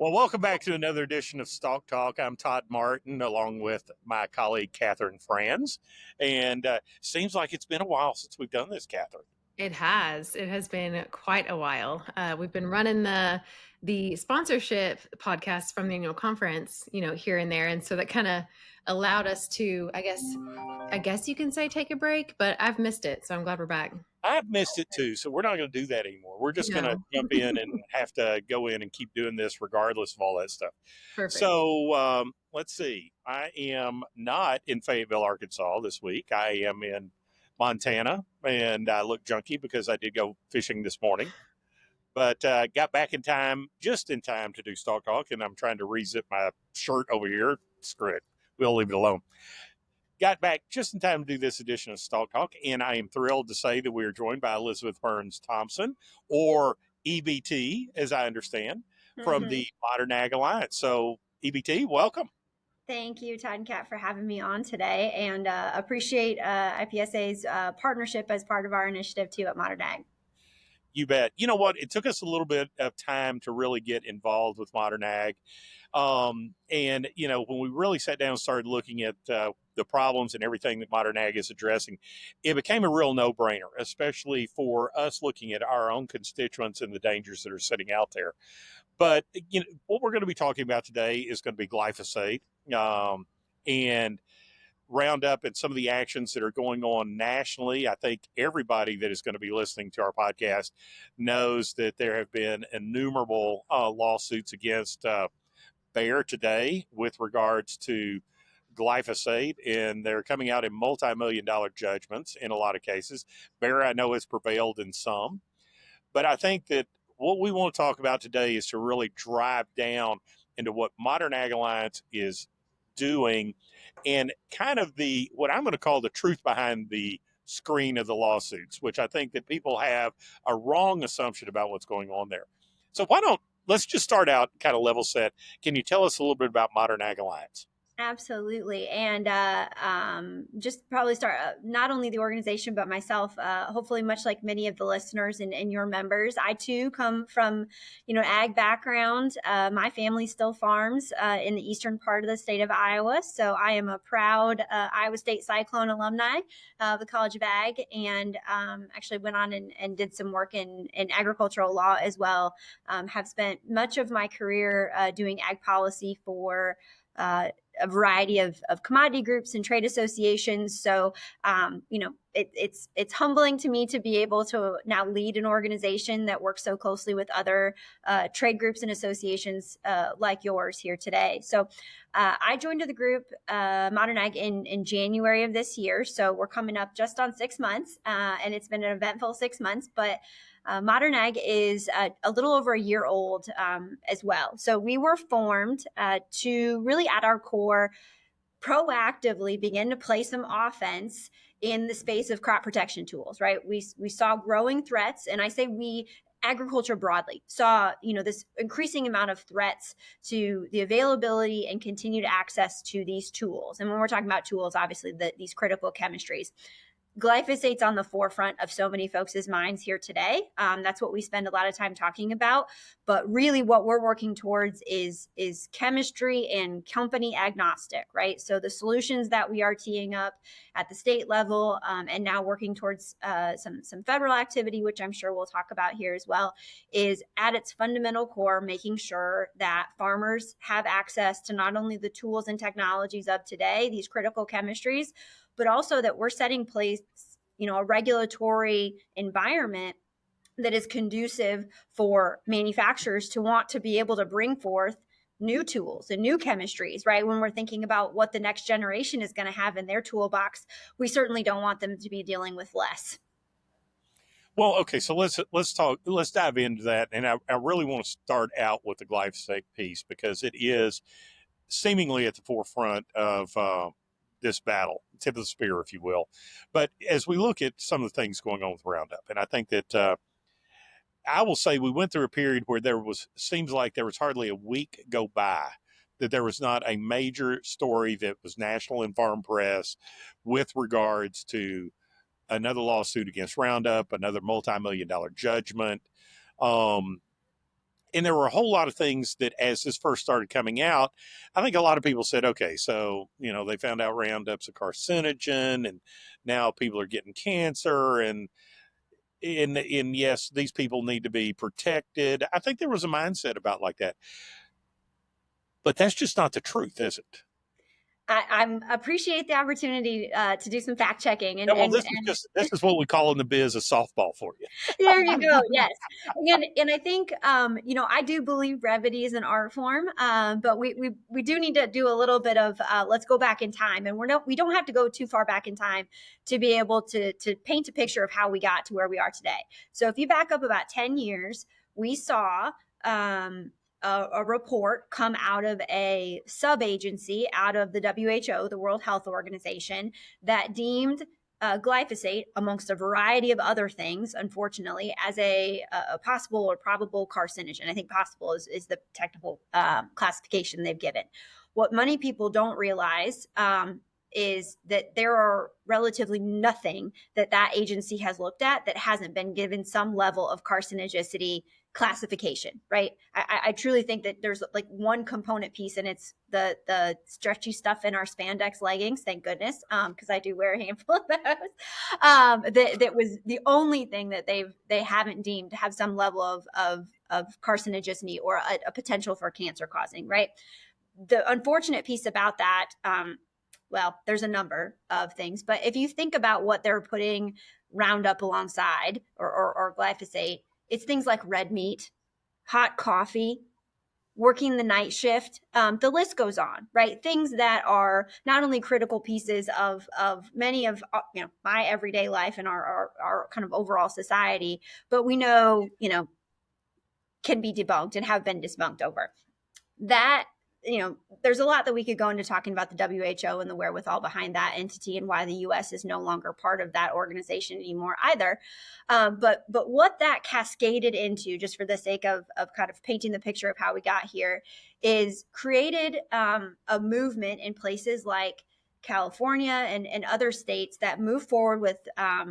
Well, welcome back to another edition of StalkTalk. I'm Todd Martin, along with my colleague Catherine Frans, and seems like it's been a while since we've done this, Catherine. It has. It has been quite a while. We've been running the sponsorship podcast from the annual conference, here and there, and so that kind of allowed us to, I guess you can say take a break. But I've missed it, so I'm glad we're back. I've missed it too, so we're not going to do that anymore. We're just going to No, jump in and have to go in and keep doing this regardless of all that stuff. perfect. So let's see. I am not in Fayetteville, Arkansas this week. I am in Montana, and I look junky because I did go fishing this morning. But got back in time, just in time to do Stalk Talk, and I'm trying to rezip my shirt over here. Screw it. We'll leave it alone. Got back just in time to do this edition of Stalk Talk, and I am thrilled to say that we are joined by Elizabeth Burns-Thompson, or EBT, as I understand, from Mhm. the Modern Ag Alliance. So, EBT, welcome. Thank you, Todd and Kat, for having me on today, and appreciate IPSA's partnership as part of our initiative too at Modern Ag. You bet. You know what? It took us a little bit of time to really get involved with Modern Ag. And, when we really sat down and started looking at the problems and everything that Modern Ag is addressing, it became a real no-brainer, especially for us looking at our own constituents and the dangers that are sitting out there. But, what we're going to be talking about today is going to be glyphosate. And Roundup and some of the actions that are going on nationally. I think everybody that is going to be listening to our podcast knows that there have been innumerable lawsuits against Bayer today with regards to glyphosate, and they're coming out in multi-million-dollar judgments in a lot of cases. Bayer, I know, has prevailed in some, but I think that what we want to talk about today is to really drive down into what Modern Ag Alliance is doing and kind of the what I'm going to call the truth behind the screen of the lawsuits, which I think that people have a wrong assumption about what's going on there. So why don't let's just start out kind of level set. Can you tell us a little bit about Modern Ag Alliance? Absolutely. And just probably start not only the organization, but myself, hopefully much like many of the listeners and your members. I too come from, ag background. My family still farms in the eastern part of the state of Iowa. So I am a proud Iowa State Cyclone alumni of the College of Ag, and actually went on and did some work in agricultural law as well. Have spent much of my career doing ag policy for a variety of commodity groups and trade associations. So, it's humbling to me to be able to now lead an organization that works so closely with other trade groups and associations like yours here today. So, I joined the group Modern Ag in January of this year. So we're coming up just on 6 months, and it's been an eventful 6 months, but Modern Ag is a little over a year old as well. So we were formed to really, at our core, proactively begin to play some offense in the space of crop protection tools, right? We saw growing threats, and I say we, agriculture broadly, saw this increasing amount of threats to the availability and continued access to these tools. And when we're talking about tools, obviously these critical chemistries. Glyphosate's on the forefront of so many folks' minds here today. That's what we spend a lot of time talking about. But really what we're working towards is chemistry and company agnostic, right? So the solutions that we are teeing up at the state level, and now working towards some federal activity, which I'm sure we'll talk about here as well, is at its fundamental core, making sure that farmers have access to not only the tools and technologies of today, these critical chemistries, but also that we're setting place, a regulatory environment that is conducive for manufacturers to want to be able to bring forth new tools and new chemistries, right? When we're thinking about what the next generation is going to have in their toolbox, we certainly don't want them to be dealing with less. Well, okay, so let's dive into that, and I really want to start out with the glyphosate piece because it is seemingly at the forefront of this battle, tip of the spear, if you will. But as we look at some of the things going on with Roundup, and I think that I will say we went through a period where seems like there was hardly a week go by that there was not a major story that was national and farm press with regards to another lawsuit against Roundup, another multi-million-dollar judgment. Um, And there were a whole lot of things that, as this first started coming out, I think a lot of people said, okay, so, they found out Roundup's a carcinogen, and now people are getting cancer, and yes, these people need to be protected. I think there was a mindset about like that. But that's just not the truth, is it? I appreciate the opportunity to do some fact checking, Yeah, well, this is what we call in the biz a softball for you. there you go. Yes, and I think I do believe brevity is an art form, but we do need to do a little bit of let's go back in time, and we don't have to go too far back in time to be able to paint a picture of how we got to where we are today. So if you back up about 10 years, we saw a report come out of a sub-agency out of the WHO, the World Health Organization, that deemed glyphosate, amongst a variety of other things, unfortunately, as a possible or probable carcinogen. I think possible is the technical classification they've given. What many people don't realize is that there are relatively nothing that agency has looked at that hasn't been given some level of carcinogenicity classification, right? I truly think that there's like one component piece, and it's the stretchy stuff in our spandex leggings. Thank goodness, because I do wear a handful of those. That was the only thing that they haven't deemed to have some level of carcinogenicity or a potential for cancer causing, right? The unfortunate piece about that, well, there's a number of things, but if you think about what they're putting Roundup alongside or glyphosate, it's things like red meat, hot coffee, working the night shift. The list goes on, right? Things that are not only critical pieces of many of my everyday life and our kind of overall society, but we know can be debunked and have been debunked over that. There's a lot that we could go into talking about the WHO and the wherewithal behind that entity and why the U.S. is no longer part of that organization anymore either. But what that cascaded into, just for the sake of kind of painting the picture of how we got here, is created a movement in places like California and other states that move forward with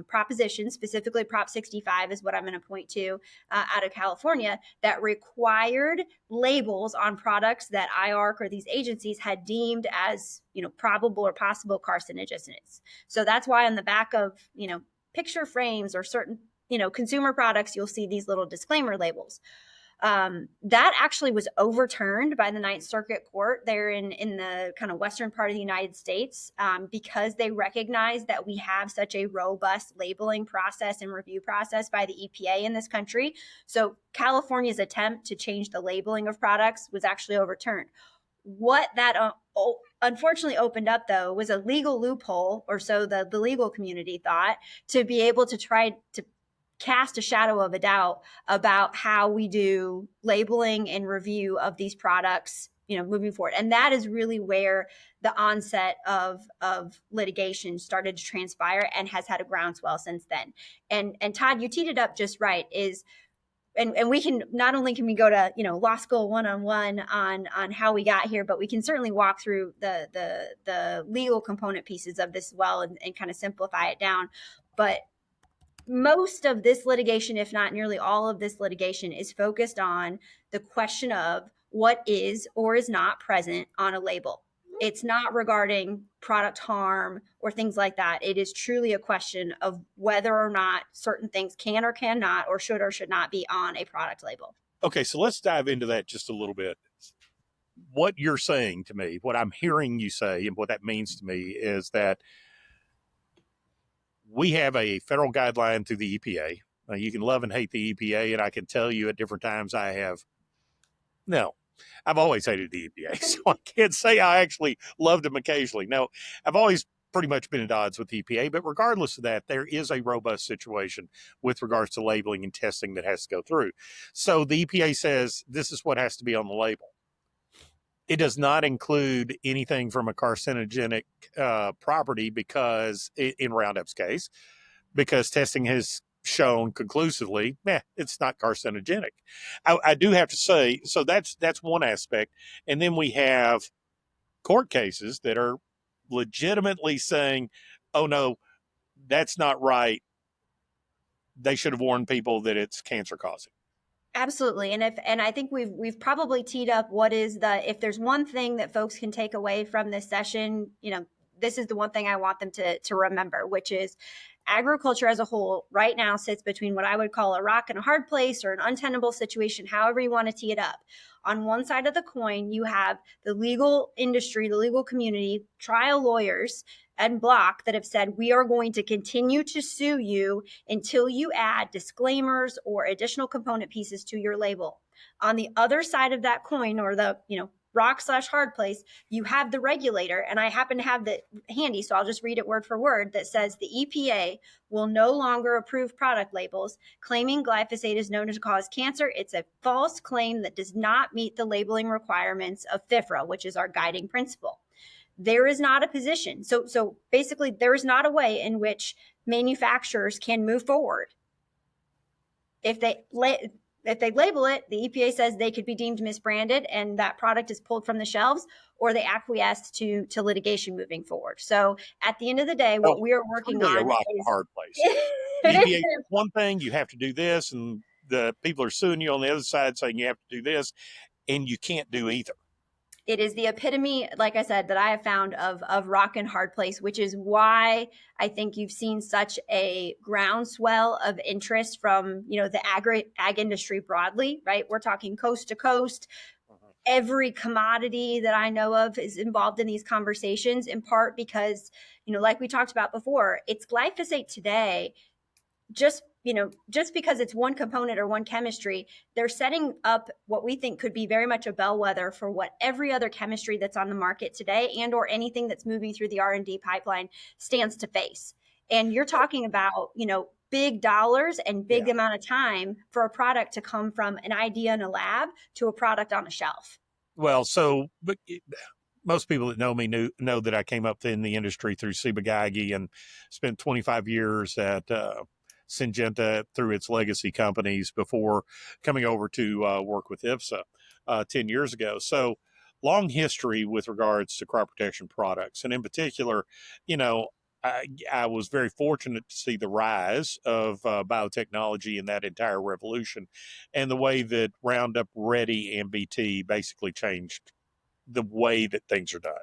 propositions, specifically Prop 65 is what I'm going to point to out of California, that required labels on products that IARC or these agencies had deemed as probable or possible carcinogens. So that's why on the back of picture frames or certain consumer products, you'll see these little disclaimer labels. That actually was overturned by the Ninth Circuit Court there in the kind of western part of the United States, because they recognized that we have such a robust labeling process and review process by the EPA in this country. So California's attempt to change the labeling of products was actually overturned. What that unfortunately opened up, though, was a legal loophole, or so the legal community thought, to be able to try to cast a shadow of a doubt about how we do labeling and review of these products, moving forward. And that is really where the onset of litigation started to transpire and has had a groundswell since then. And Todd, you teed it up just right, and we can, not only can we go to law school one-on-one on how we got here, but we can certainly walk through the legal component pieces of this as well and kind of simplify it down. But most of this litigation, if not nearly all of this litigation, is focused on the question of what is or is not present on a label. It's not regarding product harm or things like that. It is truly a question of whether or not certain things can or cannot or should not be on a product label. Okay, so let's dive into that just a little bit. What you're saying to me, what I'm hearing you say, and what that means to me is that we have a federal guideline through the EPA. You can love and hate the EPA, and I can tell you at different times I've always hated the EPA, so I can't say I actually loved them occasionally. No, I've always pretty much been at odds with the EPA, but regardless of that, there is a robust situation with regards to labeling and testing that has to go through. So the EPA says this is what has to be on the label. It does not include anything from a carcinogenic property because, in Roundup's case, because testing has shown conclusively, it's not carcinogenic. I do have to say, so that's one aspect. And then we have court cases that are legitimately saying, oh, no, that's not right. They should have warned people that it's cancer causing. Absolutely. And I think we've probably teed up what is if there's one thing that folks can take away from this session, this is the one thing I want them to remember, which is agriculture as a whole right now sits between what I would call a rock and a hard place, or an untenable situation, however you want to tee it up. On one side of the coin, you have the legal industry, the legal community, trial lawyers and Block that have said, we are going to continue to sue you until you add disclaimers or additional component pieces to your label. On the other side of that coin, or the rock/hard place, you have the regulator, and I happen to have that handy, so I'll just read it word for word, that says the EPA will no longer approve product labels claiming glyphosate is known to cause cancer. It's a false claim that does not meet the labeling requirements of FIFRA, which is our guiding principle. There is not a position. So basically, there is not a way in which manufacturers can move forward. If they label it, the EPA says they could be deemed misbranded and that product is pulled from the shelves, or they acquiesce to litigation moving forward. So at the end of the day, what we are working Truly on a rock and is hard place. The EPA says one thing, you have to do this, and the people are suing you on the other side saying you have to do this, and you can't do either. It is the epitome, like I said, that I have found of rock and hard place, which is why I think you've seen such a groundswell of interest from, the ag industry broadly, right? We're talking coast to coast. Every commodity that I know of is involved in these conversations, in part because, like we talked about before, it's glyphosate today. Just because it's one component or one chemistry, they're setting up what we think could be very much a bellwether for what every other chemistry that's on the market today, and or anything that's moving through the R&D pipeline, stands to face. And you're talking about, big dollars and big amount of time for a product to come from an idea in a lab to a product on a shelf. Well, but most people that know me know that I came up in the industry through Ciba-Geigy and spent 25 years at Syngenta through its legacy companies before coming over to work with IPSA 10 years ago. So long history with regards to crop protection products. And in particular, I was very fortunate to see the rise of biotechnology in that entire revolution, and the way that Roundup Ready and BT basically changed the way that things are done,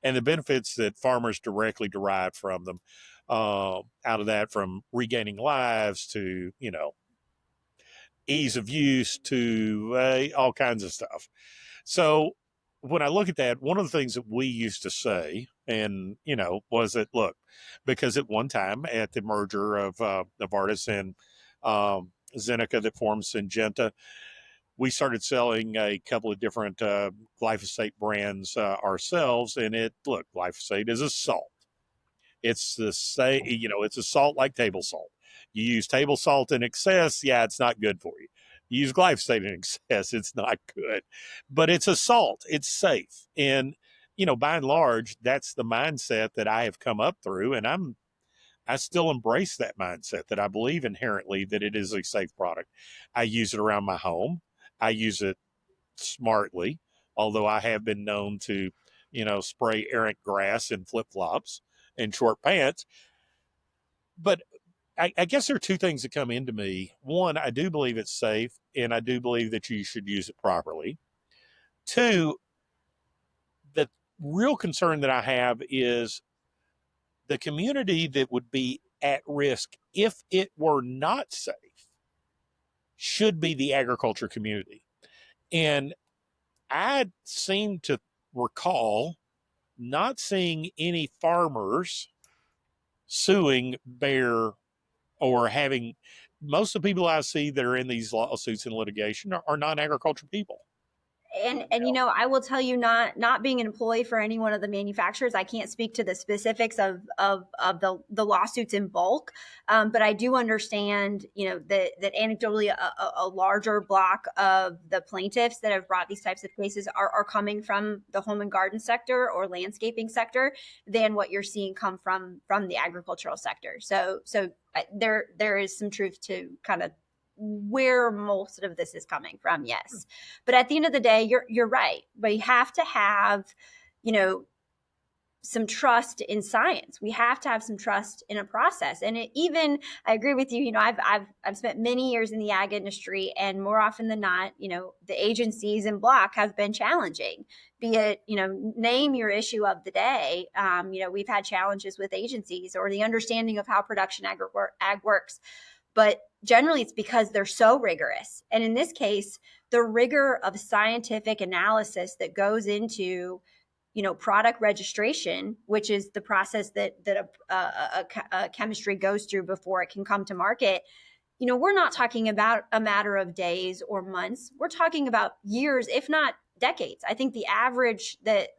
and the benefits that farmers directly derive from them, out of that, from regaining lives to, ease of use to all kinds of stuff. So when I look at that, one of the things that we used to say, and, was that, look, because at one time at the merger of Novartis and Zeneca that formed Syngenta, we started selling a couple of different glyphosate brands ourselves. And glyphosate is a salt. It's it's a salt like table salt. You use table salt in excess, it's not good for you. You use glyphosate in excess, it's not good. But it's a salt, it's safe. And, by and large, that's the mindset that I have come up through. And I still embrace that mindset, that I believe inherently that it is a safe product. I use it around my home. I use it smartly, although I have been known to, spray errant grass in flip flops and short pants. But I guess there are two things that come into me. One, I do believe it's safe, and I do believe that you should use it properly. Two, the real concern that I have is the community that would be at risk if it were not safe should be the agriculture community. And I seem to recall not seeing any farmers suing Bayer, or having, most of the people I see that are in these lawsuits and litigation are non-agriculture people. And I will tell you, not being an employee for any one of the manufacturers, I can't speak to the specifics of the lawsuits in bulk, but I do understand that anecdotally a larger block of the plaintiffs that have brought these types of cases are coming from the home and garden sector or landscaping sector than what you're seeing come from the agricultural sector. So there is some truth to kind of where most of this is coming from, yes. But at the end of the day, you're right. We have to have, some trust in science. We have to have some trust in a process. And I agree with you. I've spent many years in the ag industry, and more often than not, the agencies and block have been challenging. Be it, name your issue of the day. We've had challenges with agencies or the understanding of how production ag works. But generally, it's because they're so rigorous. And in this case, the rigor of scientific analysis that goes into product registration, which is the process that a chemistry goes through before it can come to market. We're not talking about a matter of days or months. We're talking about years, if not decades. I think the average that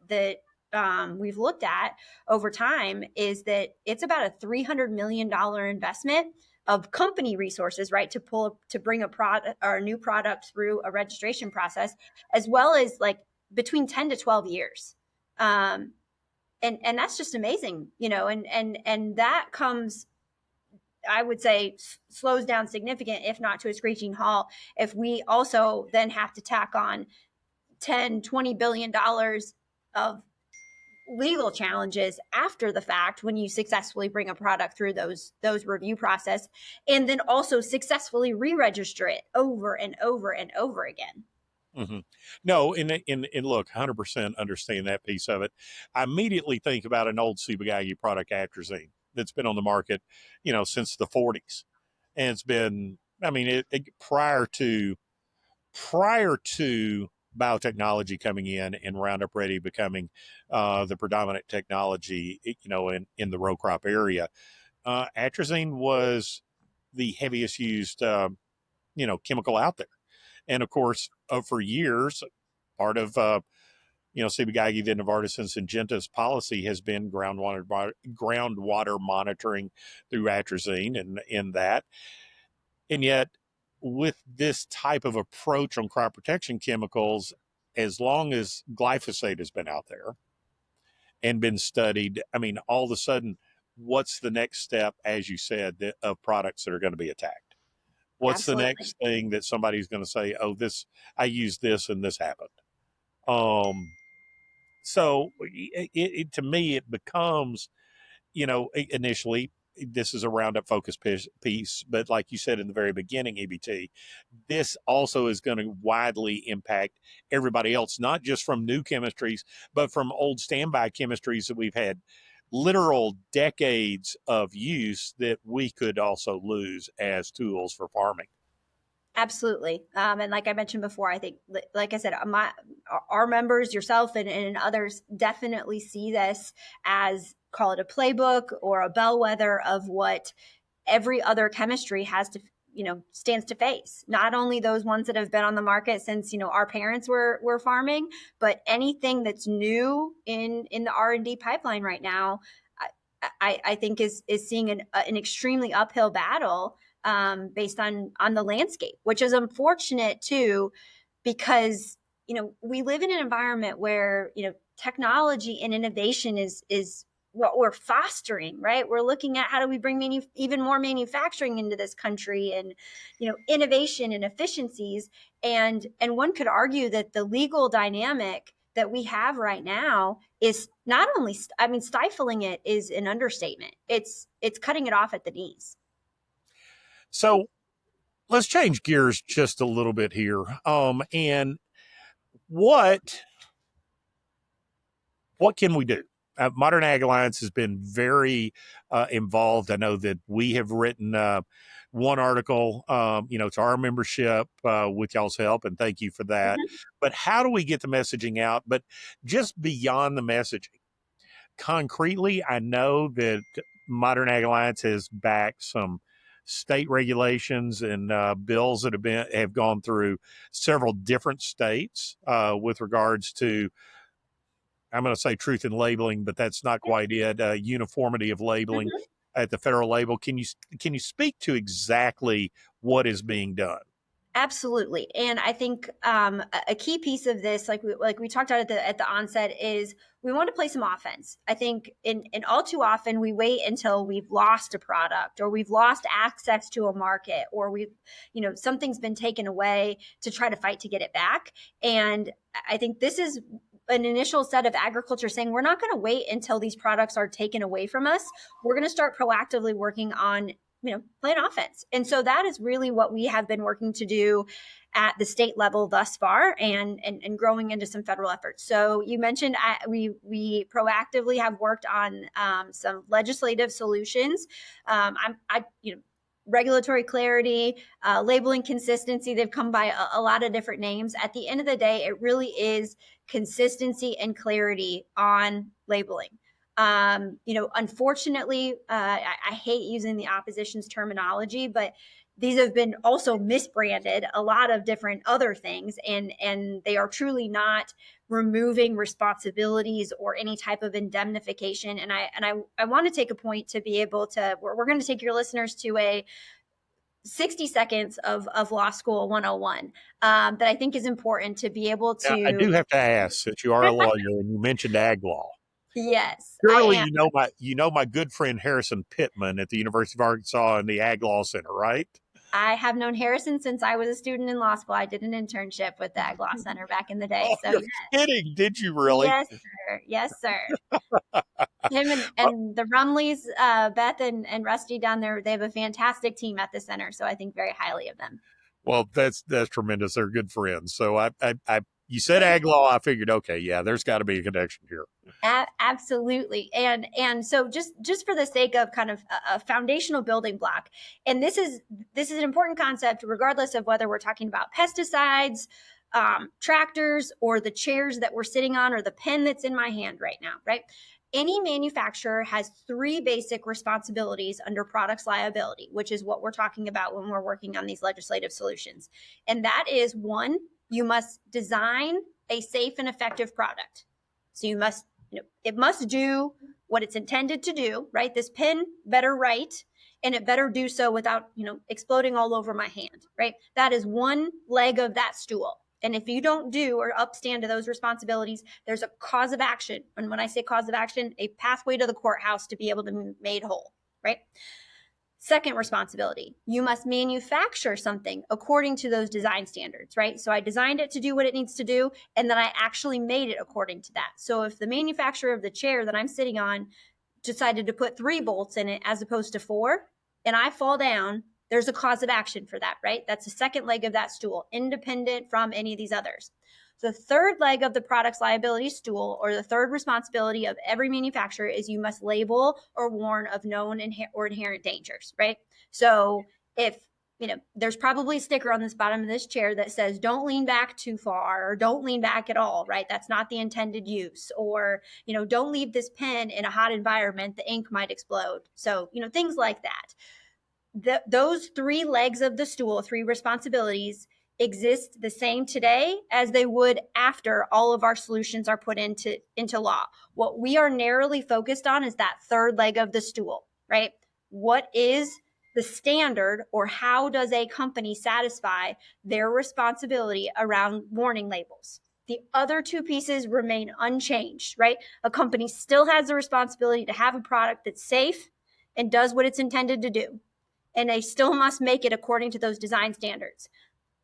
we've looked at over time is that it's about a $300 million investment of company resources, right, to bring a product or a new product through a registration process, as well as like between 10 to 12 years. And that's just amazing, and that comes, I would say, slows down significant, if not to a screeching halt, if we also then have to tack on 10-20 billion dollars of legal challenges after the fact when you successfully bring a product through those review process, and then also successfully re-register it over and over and over again. Mm-hmm. No, and look, 100% understand that piece of it. I immediately think about an old Ciba-Geigy product, atrazine, that's been on the market, since the 40s, and it's been, I mean, prior to biotechnology coming in and Roundup Ready becoming the predominant technology, in the row crop area, atrazine was the heaviest used, chemical out there. And of course, for years, part of Ciba-Geigy, then Novartis and Syngenta's policy has been groundwater monitoring through atrazine, and in that. And yet, with this type of approach on crop protection chemicals, as long as glyphosate has been out there and been studied, I mean, all of a sudden, what's the next step, as you said, of products that are going to be attacked? What's Absolutely. the next thing that somebody's going to say, oh, I used this and this happened? So to me, it becomes, initially, this is a Roundup focus piece, but like you said in the very beginning, EBT, this also is going to widely impact everybody else, not just from new chemistries, but from old standby chemistries that we've had literal decades of use that we could also lose as tools for farming. Absolutely. And like I mentioned before, I think, like I said, our members, yourself and others definitely see this as, call it a playbook or a bellwether of what every other chemistry has to, stands to face. Not only those ones that have been on the market since, our parents were farming, but anything that's new in the R&D pipeline right now, I think is seeing an extremely uphill battle based on the landscape, which is unfortunate too, because we live in an environment where technology and innovation is what we're fostering, right? We're looking at how do we bring even more manufacturing into this country, and innovation and efficiencies, and one could argue that the legal dynamic that we have right now is not only, stifling it is an understatement. It's cutting it off at the knees. So let's change gears just a little bit here. And what can we do? Modern Ag Alliance has been very involved. I know that we have written one article, to our membership with y'all's help, and thank you for that. Mm-hmm. But how do we get the messaging out? But just beyond the messaging, concretely, I know that Modern Ag Alliance has backed some state regulations and bills that have gone through several different states with regards to, I'm going to say truth in labeling, but that's not quite it. Uniformity of labeling mm-hmm. at the federal level. Can you speak to exactly what is being done? Absolutely. And I think a key piece of this, like we talked about at the onset, is we want to play some offense. I think in all too often we wait until we've lost a product or we've lost access to a market or we've, something's been taken away to try to fight to get it back. And I think this is an initial set of agriculture saying, we're not going to wait until these products are taken away from us. We're going to start proactively working on, playing offense. And so that is really what we have been working to do at the state level thus far, and growing into some federal efforts. So you mentioned we proactively have worked on some legislative solutions. Regulatory clarity, labeling consistency. They've come by a lot of different names. At the end of the day, it really is consistency and clarity on labeling. Unfortunately, I hate using the opposition's terminology, but these have been also misbranded a lot of different other things, and they are truly not removing responsibilities or any type of indemnification. And I want to take a point to be able to, we're going to take your listeners to a 60 seconds of law school 101 that I think is important to be able to. Now, I do have to ask, since you are a lawyer and you mentioned ag law. Yes, Surely I am. you know my good friend Harrison Pittman at the University of Arkansas in the Ag Law Center, right? I have known Harrison since I was a student in law school. I did an internship with the Ag Law Center back in the day. Oh, So you're kidding. Did you really? yes, sir. Yes, sir. Him and the Rumleys, Beth and Rusty down there, they have a fantastic team at the center. So I think very highly of them. Well, that's tremendous. They're good friends. So I you said ag law. I figured, okay, yeah, there's got to be a connection here. Absolutely. And so just for the sake of kind of a foundational building block, and this is an important concept, regardless of whether we're talking about pesticides, tractors, or the chairs that we're sitting on, or the pen that's in my hand right now, right? Any manufacturer has three basic responsibilities under products liability, which is what we're talking about when we're working on these legislative solutions. And that is, one, you must design a safe and effective product. So you must, it must do what it's intended to do, right? This pen better write, and it better do so without, exploding all over my hand, right? That is one leg of that stool. And if you don't do or upstand to those responsibilities, there's a cause of action. And when I say cause of action, a pathway to the courthouse to be able to be made whole, right? Second responsibility, you must manufacture something according to those design standards, right? So I designed it to do what it needs to do, and then I actually made it according to that. So if the manufacturer of the chair that I'm sitting on decided to put 3 bolts in it as opposed to 4, and I fall down, there's a cause of action for that, right? That's the second leg of that stool, independent from any of these others. The third leg of the product's liability stool, or the third responsibility of every manufacturer, is you must label or warn of known or inherent dangers, right? So if, there's probably a sticker on this bottom of this chair that says, don't lean back too far, or don't lean back at all, right? That's not the intended use. Or, don't leave this pen in a hot environment, the ink might explode. So, things like that. Those 3 legs of the stool, 3 responsibilities, exist the same today as they would after all of our solutions are put into law. What we are narrowly focused on is that third leg of the stool, right? What is the standard, or how does a company satisfy their responsibility around warning labels? The other 2 pieces remain unchanged, right? A company still has the responsibility to have a product that's safe and does what it's intended to do. And they still must make it according to those design standards.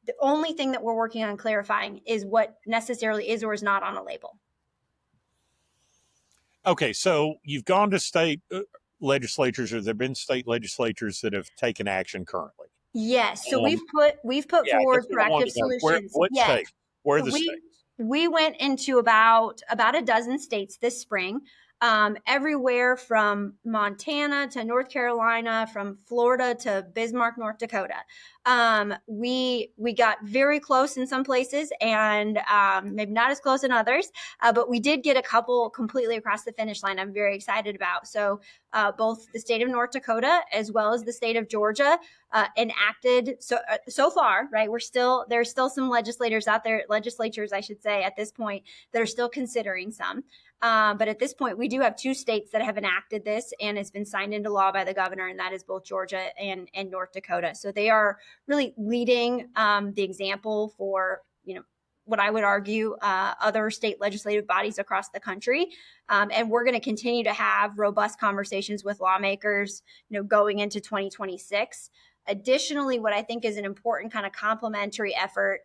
The only thing that we're working on clarifying is what necessarily is or is not on a label. Okay, so you've gone to state legislatures, or there have been state legislatures that have taken action currently? Yes. So we've put forward corrective solutions. What state? Where are the states? We went into about a dozen states this spring. Everywhere from Montana to North Carolina, from Florida to Bismarck, North Dakota. We got very close in some places, and maybe not as close in others, but we did get a couple completely across the finish line I'm very excited about. So both the state of North Dakota as well as the state of Georgia enacted so far, right? There's still some legislators out there, legislatures, I should say, at this point, that are still considering some. But at this point, we do have 2 states that have enacted this, and it's been signed into law by the governor, and that is both Georgia and North Dakota. So they are really leading the example for, what I would argue other state legislative bodies across the country. And we're going to continue to have robust conversations with lawmakers, going into 2026. Additionally, what I think is an important kind of complementary effort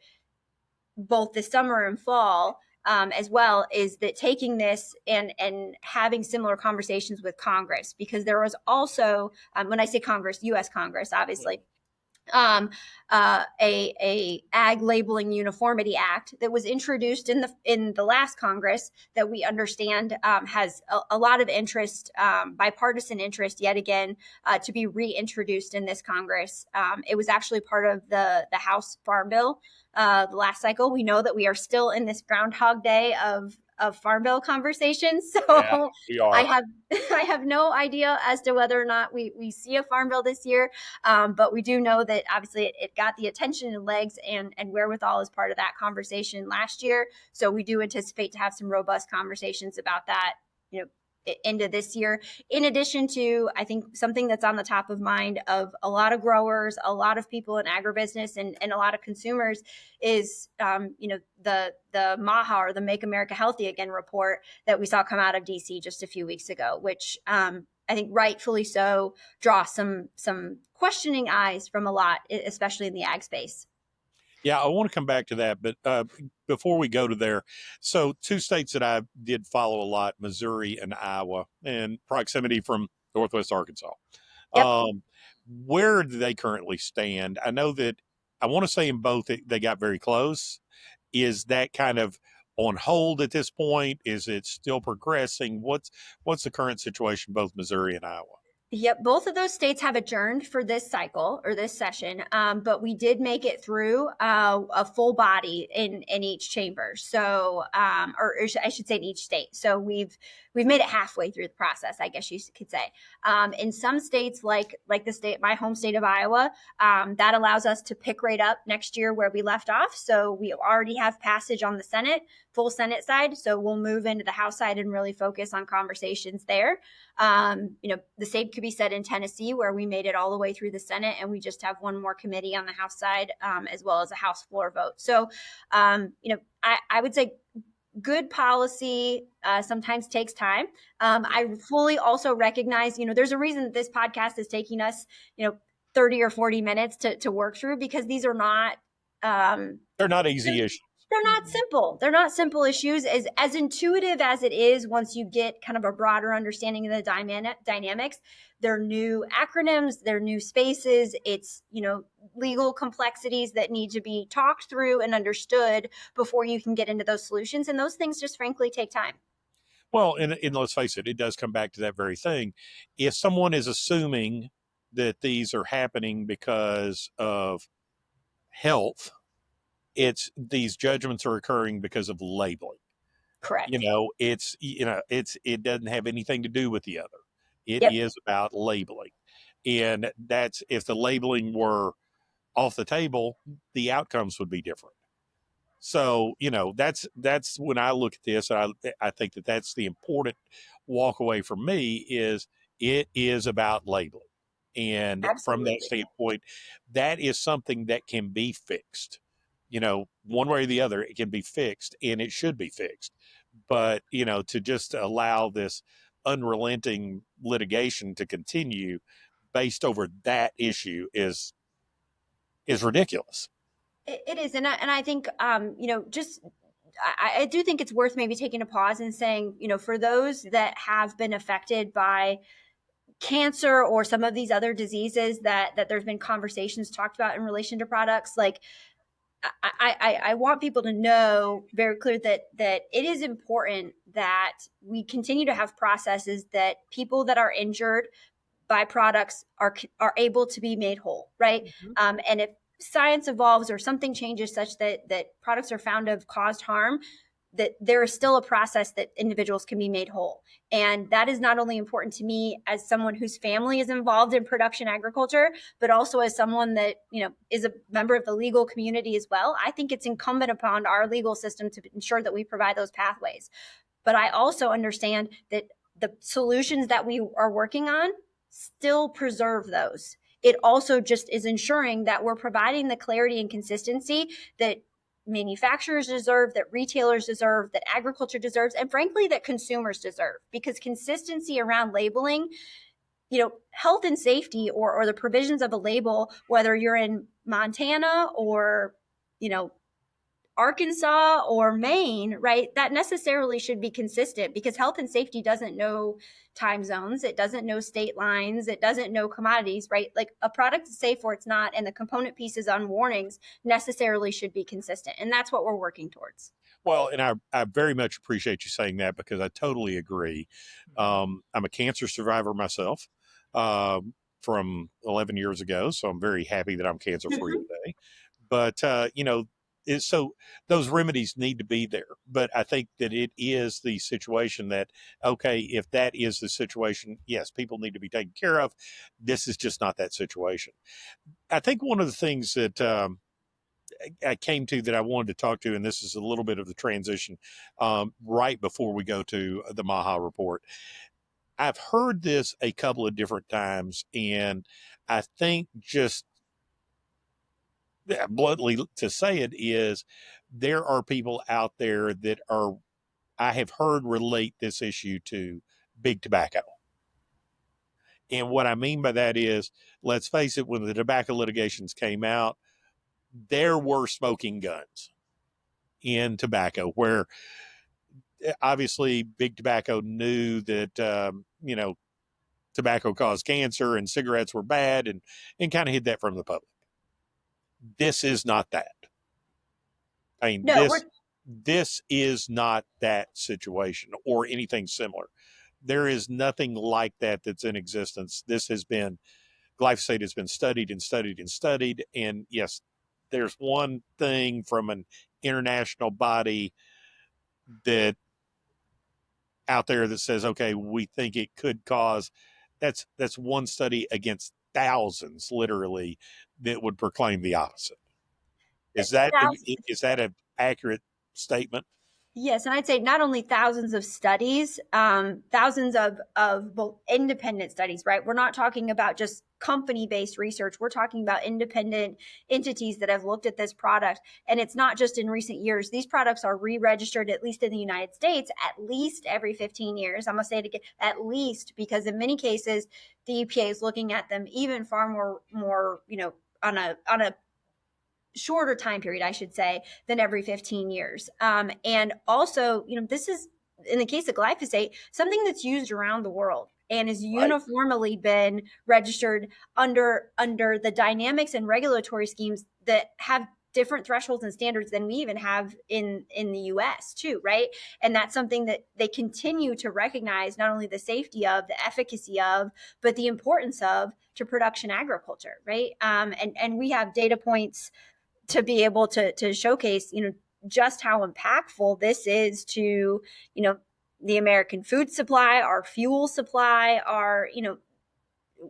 both this summer and fall, as well, is that taking this and having similar conversations with Congress, because there was also, when I say Congress, U.S. Congress, obviously, a ag labeling uniformity act that was introduced in the last Congress that we understand has a lot of interest, bipartisan interest, yet again, to be reintroduced in this Congress. It was actually part of the House Farm Bill the last cycle. We know that we are still in this Groundhog Day of Farm Bill conversations. So Yeah, we I are. have I have no idea as to whether or not we see a Farm Bill this year. But we do know that obviously it got the attention and legs and wherewithal as part of that conversation last year. So we do anticipate to have some robust conversations about that, into this year. In addition to, I think something that's on the top of mind of a lot of growers, a lot of people in agribusiness, and a lot of consumers is, the MAHA, or the Make America Healthy Again report that we saw come out of DC just a few weeks ago, which I think rightfully so draw some questioning eyes from a lot, especially in the ag space. Yeah, I want to come back to that, but before we go to there, so two states that I did follow a lot, Missouri and Iowa, and proximity from Northwest Arkansas. Yep. Where do they currently stand? I know that I want to say in both they got very close. Is that kind of on hold at this point? Is it still progressing? What's the current situation, both Missouri and Iowa? Yep, both of those states have adjourned for this cycle or this session, but we did make it through a full body in each chamber. So, or I should say in each state. So we've made it halfway through the process, I guess you could say. In some states, like the state, my home state of Iowa, that allows us to pick right up next year where we left off. So we already have passage on the Senate, full Senate side. So we'll move into the House side and really focus on conversations there. The same could be said in Tennessee, where we made it all the way through the Senate, and we just have one more committee on the House side, as well as a House floor vote. So, I would say good policy sometimes takes time. I fully also recognize, there's a reason that this podcast is taking us, 30 or 40 minutes to work through, because these are not, They're not easy issues. they're not simple. They're not simple issues. As intuitive as it is, once you get kind of a broader understanding of the dynamics, they're new acronyms, they're new spaces. It's, legal complexities that need to be talked through and understood before you can get into those solutions. And those things just frankly take time. Well, and let's face it, it does come back to that very thing. If someone is assuming that these are happening because of health, it's these judgments are occurring because of labeling. Correct. It doesn't have anything to do with the other. It Yep. is about labeling. And that's, if the labeling were off the table, the outcomes would be different. So, that's when I look at this, and I think that that's the important walk away for me, is it is about labeling. And from that Absolutely. standpoint, that is something that can be fixed. One way or the other, it can be fixed, and it should be fixed. But, to just allow this unrelenting litigation to continue based over that issue is ridiculous. It is. And I think, I do think it's worth maybe taking a pause and saying, for those that have been affected by cancer or some of these other diseases that there's been conversations talked about in relation to products, like I want people to know very clear that it is important that we continue to have processes that people that are injured by products are able to be made whole, right? Mm-hmm. And if science evolves or something changes such that products are found to have caused harm, that there is still a process that individuals can be made whole. And that is not only important to me as someone whose family is involved in production agriculture, but also as someone that, is a member of the legal community as well. I think it's incumbent upon our legal system to ensure that we provide those pathways. But I also understand that the solutions that we are working on still preserve those. It also just is ensuring that we're providing the clarity and consistency that manufacturers deserve, that retailers deserve, that agriculture deserves, and frankly, that consumers deserve. Because consistency around labeling, health and safety or the provisions of a label, whether you're in Montana or, Arkansas or Maine, right, that necessarily should be consistent, because health and safety doesn't know time zones. It doesn't know state lines. It doesn't know commodities, right? Like, a product is safe or it's not, and the component pieces on warnings necessarily should be consistent. And that's what we're working towards. Well, and I very much appreciate you saying that, because I totally agree. I'm a cancer survivor myself, from 11 years ago. So I'm very happy that I'm cancer free today. But, so those remedies need to be there. But I think that it is the situation that, okay, if that is the situation, yes, people need to be taken care of. This is just not that situation. I think one of the things that, I came to that I wanted to talk to, and this is a little bit of the transition, right before we go to the Maha report. I've heard this a couple of different times, and I think, just bluntly to say it, is there are people out there that are, I have heard, relate this issue to big tobacco. And what I mean by that is, let's face it, when the tobacco litigations came out, there were smoking guns in tobacco, where obviously big tobacco knew that, tobacco caused cancer and cigarettes were bad, and kind of hid that from the public. This is not that. I mean, No, this is not that situation or anything similar. There is nothing like that that's in existence. Glyphosate has been studied and studied and studied. And yes, there's one thing from an international body that out there that says, okay, we think it could cause, that's one study against thousands, literally, that would proclaim the opposite. Is that an accurate statement? Yes, and I'd say not only thousands of studies, thousands of both independent studies, right? We're not talking about just company-based research. We're talking about independent entities that have looked at this product. And it's not just in recent years. These products are re-registered, at least in the United States, at least every 15 years. I'm going to say it again, at least, because in many cases, the EPA is looking at them even far more, on a shorter time period, I should say, than every 15 years. And also, this is, in the case of glyphosate, something that's used around the world and has uniformly been registered under the dynamics and regulatory schemes that have different thresholds and standards than we even have in the US too, right? And that's something that they continue to recognize, not only the safety of, the efficacy of, but the importance of to production agriculture, right? And we have data points to be able to showcase, just how impactful this is to, the American food supply, our fuel supply,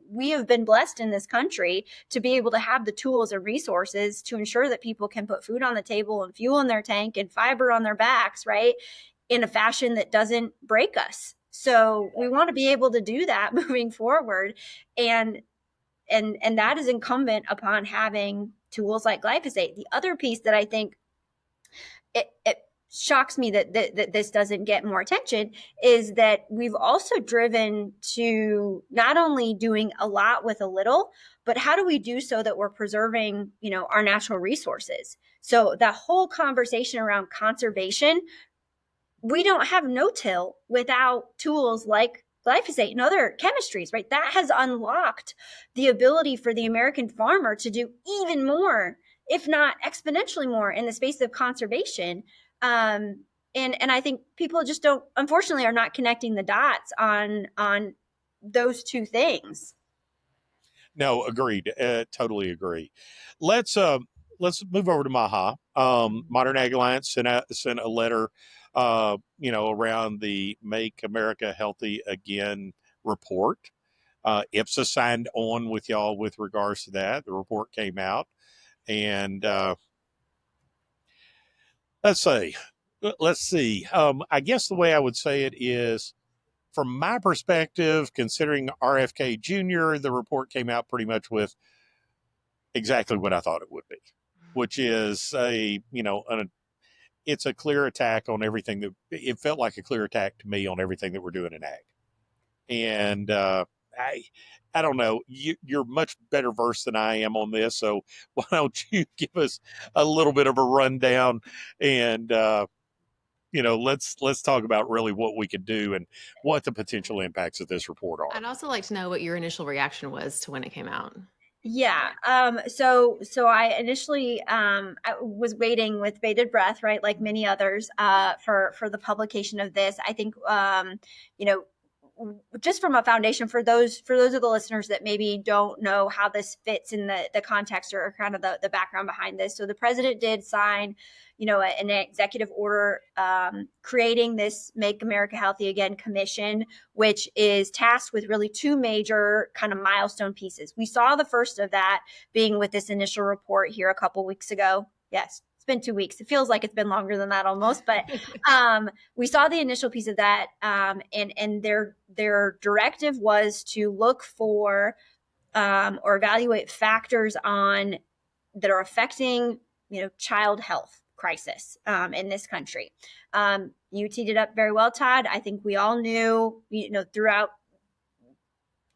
we have been blessed in this country to be able to have the tools and resources to ensure that people can put food on the table and fuel in their tank and fiber on their backs, right, in a fashion that doesn't break us. So we want to be able to do that moving forward. And that is incumbent upon having tools like glyphosate. The other piece that I think it shocks me that this doesn't get more attention is that we've also driven to not only doing a lot with a little, but how do we do so that we're preserving, our natural resources? So that whole conversation around conservation, we don't have no-till without tools like glyphosate and other chemistries, right? That has unlocked the ability for the American farmer to do even more, if not exponentially more, in the space of conservation. And I think people just unfortunately, are not connecting the dots on those two things. No, agreed. Totally agree. Let's move over to Maha. Modern Ag Alliance sent a letter, around the Make America Healthy Again report. IPSA signed on with y'all with regards to that. The report came out, and let's see. I guess the way I would say it is, from my perspective, considering RFK Jr., the report came out pretty much with exactly what I thought it would be, which is it's a clear attack on everything it felt like a clear attack to me on everything that we're doing in ag. And I don't know. You're much better versed than I am on this, so why don't you give us a little bit of a rundown and let's talk about really what we could do and what the potential impacts of this report are. I'd also like to know what your initial reaction was to when it came out. Yeah. So I initially I was waiting with bated breath, right, like many others, for the publication of this. I think you know, just from a foundation for those of the listeners that maybe don't know how this fits in the context or kind of the background behind this. So the president did sign, an executive order creating this Make America Healthy Again Commission, which is tasked with really two major kind of milestone pieces. We saw the first of that being with this initial report here a couple weeks ago. Yes, it's been 2 weeks. It feels like it's been longer than that almost, but we saw the initial piece of that, and their directive was to look for or evaluate factors on that are affecting child health crisis in this country. You teed it up very well, Todd. I think we all knew,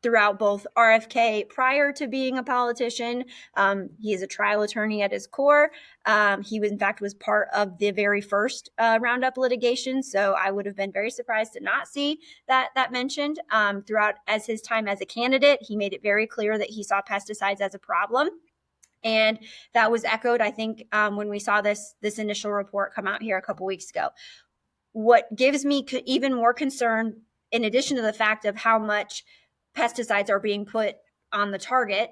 throughout both RFK prior to being a politician. He is a trial attorney at his core. He, in fact, was part of the very first Roundup litigation. So I would have been very surprised to not see that mentioned throughout as his time as a candidate. He made it very clear that he saw pesticides as a problem. And that was echoed, I think, when we saw this initial report come out here a couple weeks ago. What gives me even more concern, in addition to the fact of how much pesticides are being put on the target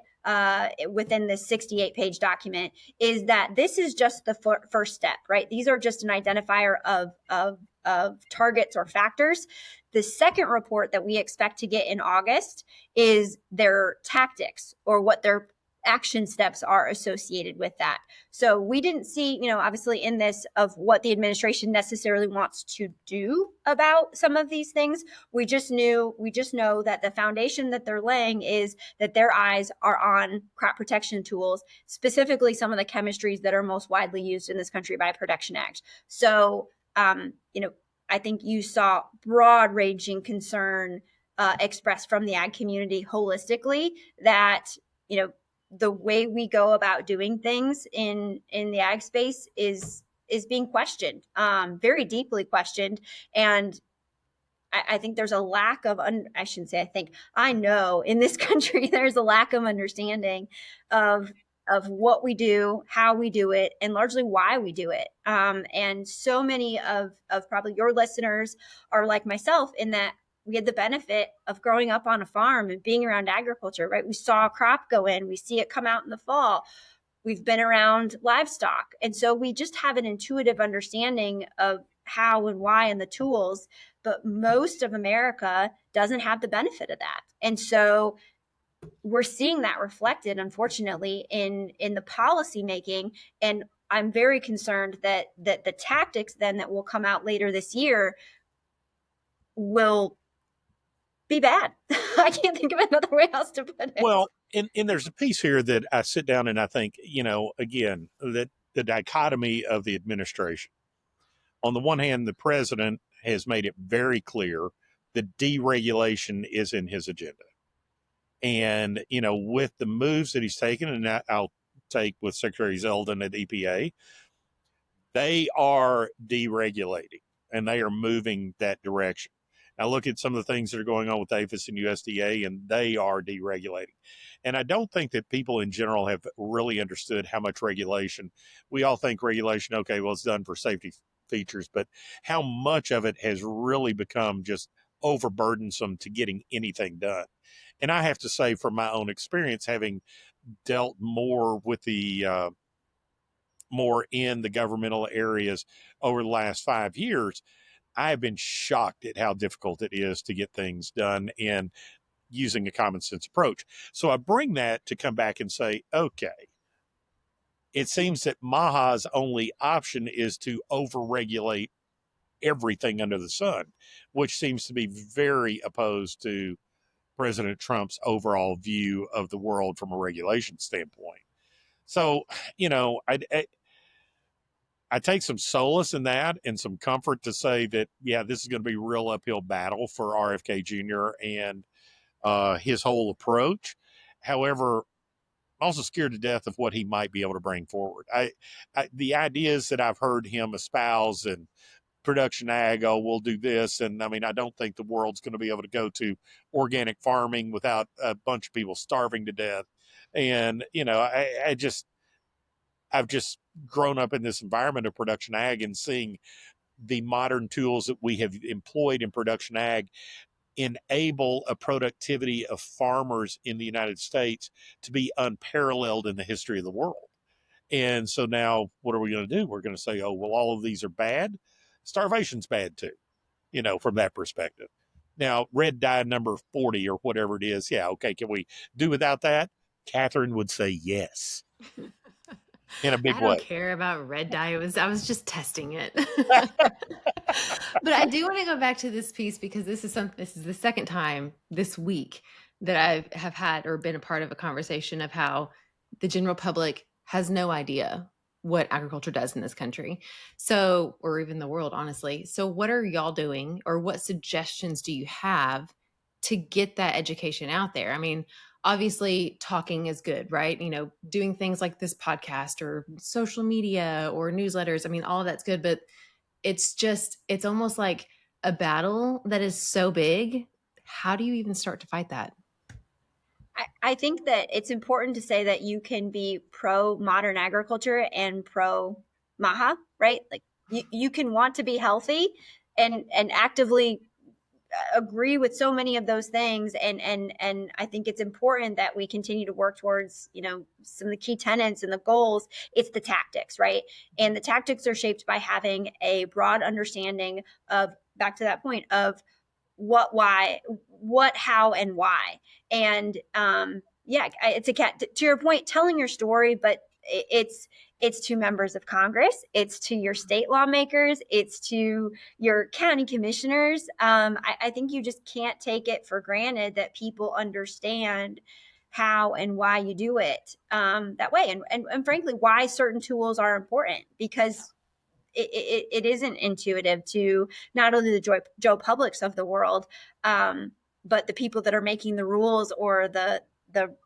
within this 68-page document, is that this is just the first step, right? These are just an identifier of targets or factors. The second report that we expect to get in August is their tactics, or what their action steps are associated with that. So we didn't see, obviously in this, of what the administration necessarily wants to do about some of these things. We just know that the foundation that they're laying is that their eyes are on crop protection tools, specifically some of the chemistries that are most widely used in this country by Production Act. So, I think you saw broad ranging concern expressed from the ag community holistically that, the way we go about doing things in the ag space is being questioned, very deeply questioned. And I think there's a lack of, I shouldn't say I think, I know in this country, there's a lack of understanding of what we do, how we do it, and largely why we do it. And so many of probably your listeners are like myself in that we had the benefit of growing up on a farm and being around agriculture, right? We saw a crop go in, we see it come out in the fall. We've been around livestock. And so we just have an intuitive understanding of how and why and the tools, but most of America doesn't have the benefit of that. And so we're seeing that reflected, unfortunately, in the policy making. And I'm very concerned that the tactics then that will come out later this year will be bad. I can't think of another way else to put it. Well, and there's a piece here that I sit down and I think, again, that the dichotomy of the administration. On the one hand, the president has made it very clear that deregulation is in his agenda. And, with the moves that he's taken, and I'll take with Secretary Zeldin at EPA, they are deregulating and they are moving that direction. Now look at some of the things that are going on with APHIS and USDA, and they are deregulating. And I don't think that people in general have really understood how much regulation. We all think regulation, okay, well, it's done for safety features, but how much of it has really become just overburdensome to getting anything done. And I have to say, from my own experience, having dealt more with the more in the governmental areas over the last 5 years, I have been shocked at how difficult it is to get things done and using a common sense approach. So I bring that to come back and say, okay, it seems that Maha's only option is to overregulate everything under the sun, which seems to be very opposed to President Trump's overall view of the world from a regulation standpoint. So, I take some solace in that and some comfort to say that, yeah, this is going to be a real uphill battle for RFK Jr. and his whole approach. However, I'm also scared to death of what he might be able to bring forward. The ideas that I've heard him espouse and production ag, oh, we'll do this. And I mean, I don't think the world's going to be able to go to organic farming without a bunch of people starving to death. And, I've just grown up in this environment of production ag and seeing the modern tools that we have employed in production ag enable a productivity of farmers in the United States to be unparalleled in the history of the world. And so now what are we going to do? We're going to say, oh, well, all of these are bad. Starvation's bad too, from that perspective. Now, red dye number 40 or whatever it is. Yeah. Okay. Can we do without that? Catherine would say yes in a big I don't way. care about red dye. I was just testing it. But I do want to go back to this piece because this is the second time this week that I have had or been a part of a conversation of how the general public has no idea what agriculture does in this country. So, or even the world, honestly. So what are y'all doing, or what suggestions do you have to get that education out there? I mean, obviously talking is good, right? Doing things like this podcast or social media or newsletters. I mean, all of that's good, but it's almost like a battle that is so big. How do you even start to fight that? I think that it's important to say that you can be pro modern agriculture and pro Maha, right? Like you can want to be healthy and actively agree with so many of those things. And I think it's important that we continue to work towards, some of the key tenets and the goals. It's the tactics, right? And the tactics are shaped by having a broad understanding of, back to that point, of what, why, what, how, and why. And it's to your point, telling your story, but it's to members of Congress, it's to your state lawmakers, it's to your county commissioners. I think you just can't take it for granted that people understand how and why you do it that way, and frankly, why certain tools are important, because it isn't intuitive to not only the Joe Publics of the world, but the people that are making the rules or the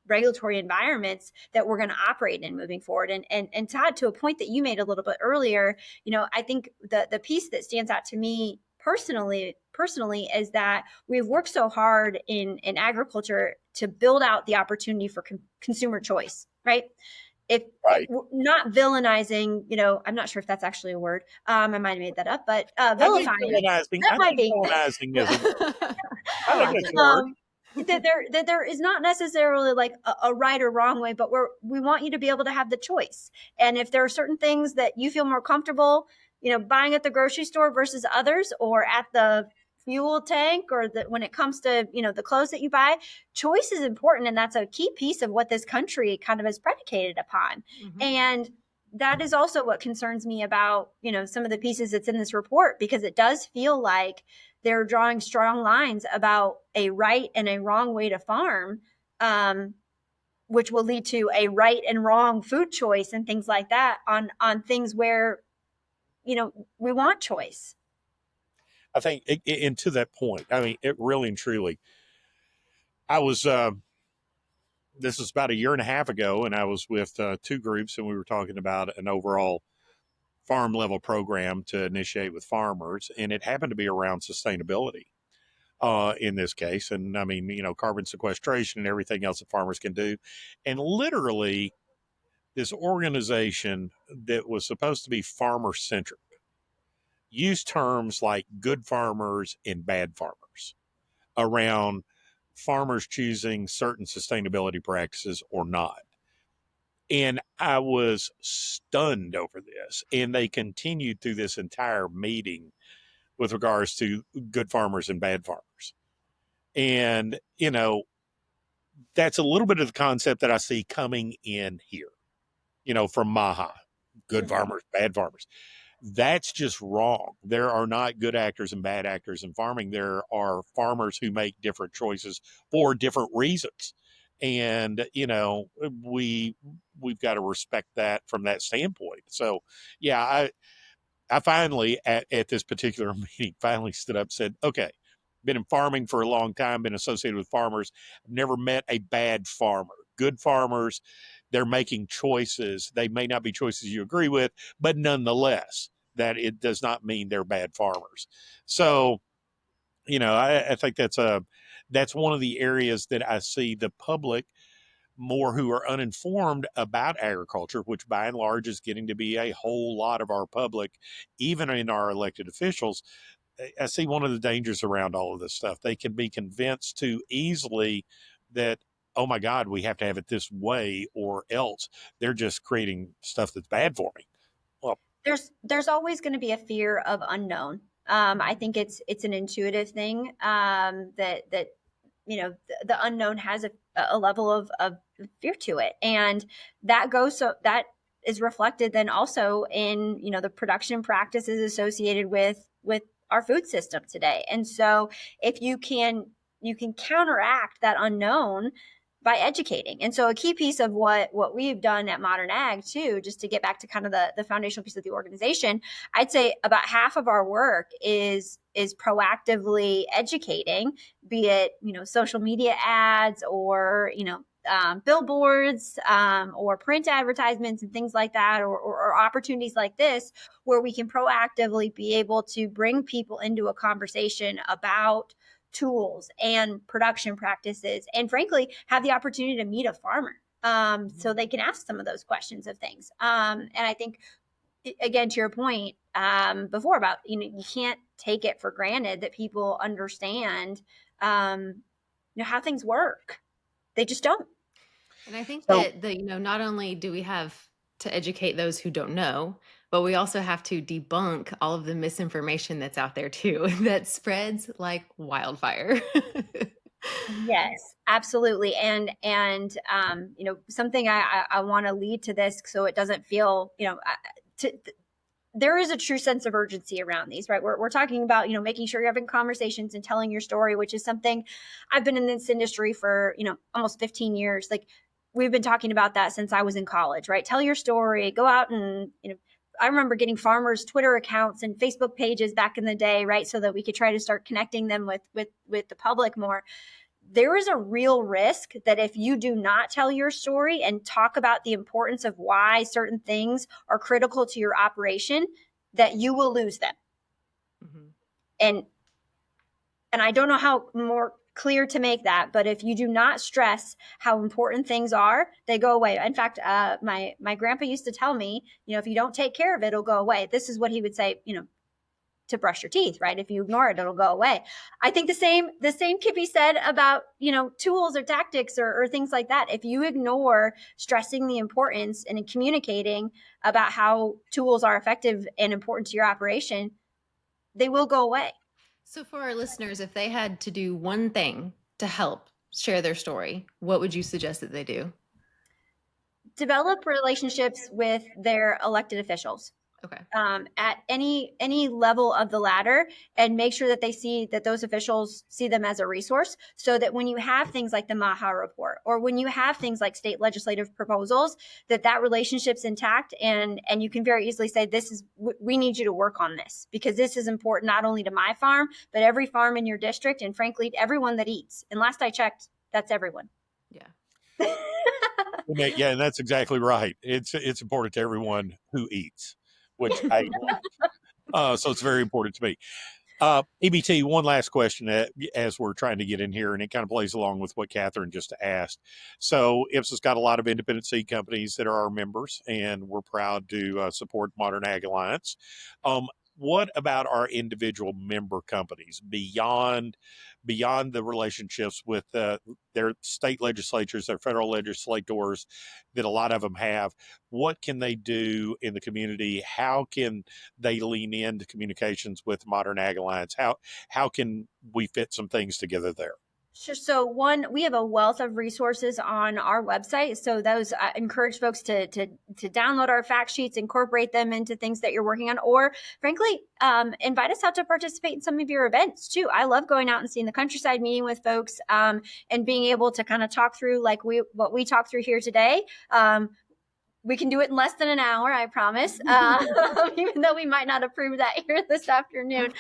regulatory environments that we're going to operate in moving forward. And Todd, to a point that you made a little bit earlier, I think the piece that stands out to me personally is that we've worked so hard in agriculture to build out the opportunity for consumer choice, right? If Right. Not villainizing, I'm not sure if that's actually a word. I might have made that up, but vilifying. That might be. Villainizing is I like it. That there is not necessarily like a right or wrong way, but we want you to be able to have the choice. And if there are certain things that you feel more comfortable, buying at the grocery store versus others, or at the fuel tank, or when it comes to, the clothes that you buy, choice is important. And that's a key piece of what this country kind of is predicated upon. Mm-hmm. And that is also what concerns me about, some of the pieces that's in this report, because it does feel like they're drawing strong lines about a right and a wrong way to farm, which will lead to a right and wrong food choice and things like that on things where, we want choice. I think, and to that point, I mean, it really and truly, I was, this was about a year and a half ago, and I was with two groups, and we were talking about an overall farm level program to initiate with farmers, and it happened to be around sustainability in this case. And I mean, carbon sequestration and everything else that farmers can do. And literally, this organization that was supposed to be farmer centric use terms like good farmers and bad farmers around farmers choosing certain sustainability practices or not. And I was stunned over this. And they continued through this entire meeting with regards to good farmers and bad farmers. And, that's a little bit of the concept that I see coming in here, from Maha, good farmers, bad farmers. That's just wrong. There are not good actors and bad actors in farming. There are farmers who make different choices for different reasons. And, we've got to respect that from that standpoint. So, yeah, I finally at this particular meeting finally stood up and said, okay, been in farming for a long time, been associated with farmers. I've never met a bad farmer. Good farmers, they're making choices. They may not be choices you agree with, but nonetheless, that it does not mean they're bad farmers. So, I think that's one of the areas that I see the public more who are uninformed about agriculture, which by and large is getting to be a whole lot of our public, even in our elected officials. I see one of the dangers around all of this stuff. They can be convinced too easily that, oh my God, we have to have it this way or else. They're just creating stuff that's bad for me. Well, there's always going to be a fear of unknown. I think it's an intuitive thing, that the unknown has a level of fear to it, and that is reflected then also in the production practices associated with our food system today. And so if you can counteract that unknown by educating. And so a key piece of what we've done at Modern Ag too, just to get back to kind of the foundational piece of the organization, I'd say about half of our work is proactively educating, be it social media ads or billboards, or print advertisements and things like that, or opportunities like this, where we can proactively be able to bring people into a conversation about tools and production practices, and frankly, have the opportunity to meet a farmer, so they can ask some of those questions of things. And I think, again, to your point before about, you can't take it for granted that people understand, how things work. They just don't. And I think so that not only do we have to educate those who don't know, but we also have to debunk all of the misinformation that's out there too, that spreads like wildfire. Yes, absolutely. And something I want to lead to this, so it doesn't feel, there is a true sense of urgency around these, right? We're talking about, making sure you're having conversations and telling your story, which is something I've been in this industry for, almost 15 years. Like, we've been talking about that since I was in college, right? Tell your story, go out and, I remember getting farmers' Twitter accounts and Facebook pages back in the day, right? So that we could try to start connecting them with the public more. There is a real risk that if you do not tell your story and talk about the importance of why certain things are critical to your operation, that you will lose them. Mm-hmm. And I don't know how more clear to make that, but if you do not stress how important things are, they go away. In fact, my grandpa used to tell me, if you don't take care of it, it'll go away. This is what he would say, to brush your teeth, right? If you ignore it, it'll go away. I think the same could be said about, tools or tactics or things like that. If you ignore stressing the importance and communicating about how tools are effective and important to your operation, they will go away. So for our listeners, if they had to do one thing to help share their story, what would you suggest that they do? Develop relationships with their elected officials. Okay. At any level of the ladder, and make sure that they see that those officials see them as a resource, so that when you have things like the Maha report, or when you have things like state legislative proposals, that relationship's intact, and you can very easily say, we need you to work on this, because this is important not only to my farm, but every farm in your district, and frankly, everyone that eats. And last I checked, that's everyone. Yeah. yeah, and that's exactly right. It's important to everyone who eats, which I love. So it's very important to me. EBT, one last question as we're trying to get in here, and it kind of plays along with what Catherine just asked. So IPSA's got a lot of independent seed companies that are our members, and we're proud to support Modern Ag Alliance. What about our individual member companies beyond the relationships with their state legislatures, their federal legislators that a lot of them have? What can they do in the community? How can they lean into communications with Modern Ag Alliance? How can we fit some things together there? Sure. So we have a wealth of resources on our website. So those encourage folks to download our fact sheets, incorporate them into things that you're working on, or frankly, invite us out to participate in some of your events too. I love going out and seeing the countryside, meeting with folks, and being able to kind of talk through what we talked through here today. we can do it in less than an hour, I promise. Even though we might not approve that here this afternoon,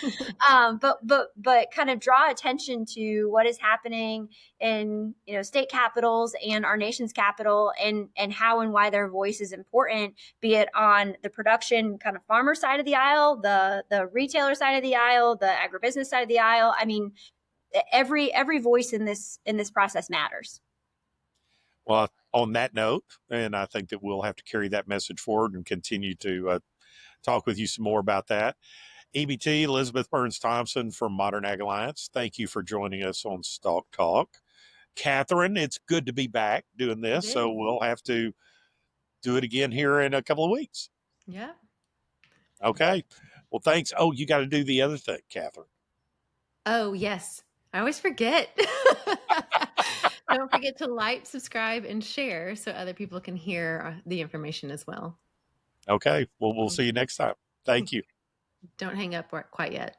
but kind of draw attention to what is happening in state capitals and our nation's capital, and how and why their voice is important, be it on the production kind of farmer side of the aisle, the retailer side of the aisle, the agribusiness side of the aisle. I mean, every voice in this process matters. Well, on that note, and I think that we'll have to carry that message forward and continue to talk with you some more about that. EBT, Elizabeth Burns-Thompson from Modern Ag Alliance, thank you for joining us on StalkTalk. Catherine, it's good to be back doing this, so we'll have to do it again here in a couple of weeks. Yeah. Okay. Well, thanks. Oh, you got to do the other thing, Catherine. Oh, yes. I always forget. Don't forget to like, subscribe, and share so other people can hear the information as well. Okay. Well, we'll see you next time. Thank you. Don't hang up quite yet.